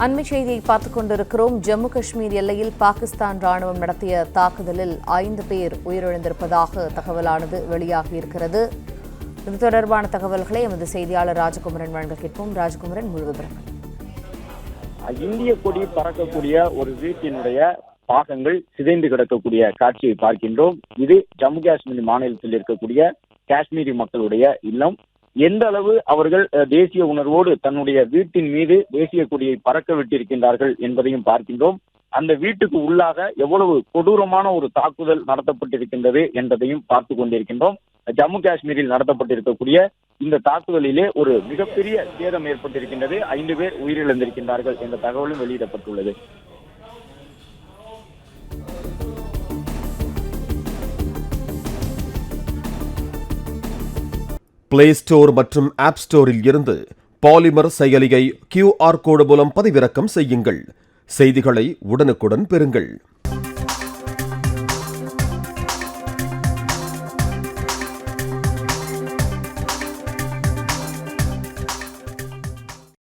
அண்மை செய்தியை பார்த்துக் கொண்டிருக்கிறோம். ஜம்மு காஷ்மீர் எல்லையில் பாகிஸ்தான் ராணுவம் நடத்திய தாக்குதலில் 5 பேர் உயிரிழந்திருப்பதாக தகவலானது வெளியாகியிருக்கிறது. இது தொடர்பான தகவல்களை எமது செய்தியாளர் ராஜகுமரன் வழங்க கேட்போம். ராஜகுமரன், முழு விவரங்கள். இந்திய கொடி பறக்கக்கூடிய ஒரு வீட்டினுடைய பாகங்கள் சிதைந்து கிடக்கக்கூடிய காட்சியை பார்க்கின்றோம். இது ஜம்மு காஷ்மீர் மாநிலத்தில் இருக்கக்கூடிய காஷ்மீரி மக்களுடைய இல்லம். எந்த அளவு அவர்கள் தேசிய உணர்வோடு தன்னுடைய வீட்டின் மீது தேசிய கொடியை பறக்க விட்டிருக்கின்றார்கள் என்பதையும் பார்க்கின்றோம். அந்த வீட்டுக்கு உள்ளாக எவ்வளவு கொடூரமான ஒரு தாக்குதல் நடத்தப்பட்டிருக்கின்றது என்பதையும் பார்த்து கொண்டிருக்கின்றோம். ஜம்மு காஷ்மீரில் நடத்தப்பட்டிருக்கக்கூடிய இந்த தாக்குதலிலே ஒரு மிகப்பெரிய சேதம் ஏற்பட்டிருக்கின்றது. 5 பேர் உயிரிழந்திருக்கின்றார்கள் என்ற தகவலும் வெளியிடப்பட்டுள்ளது. பிளே ஸ்டோர் மற்றும் ஆப் ஸ்டோரில் இருந்து பாலிமர் செயலியை QR கோடு மூலம் பதிவிறக்கம் செய்யுங்கள். செய்திகளை உடனுக்குடன் பெறுங்கள்.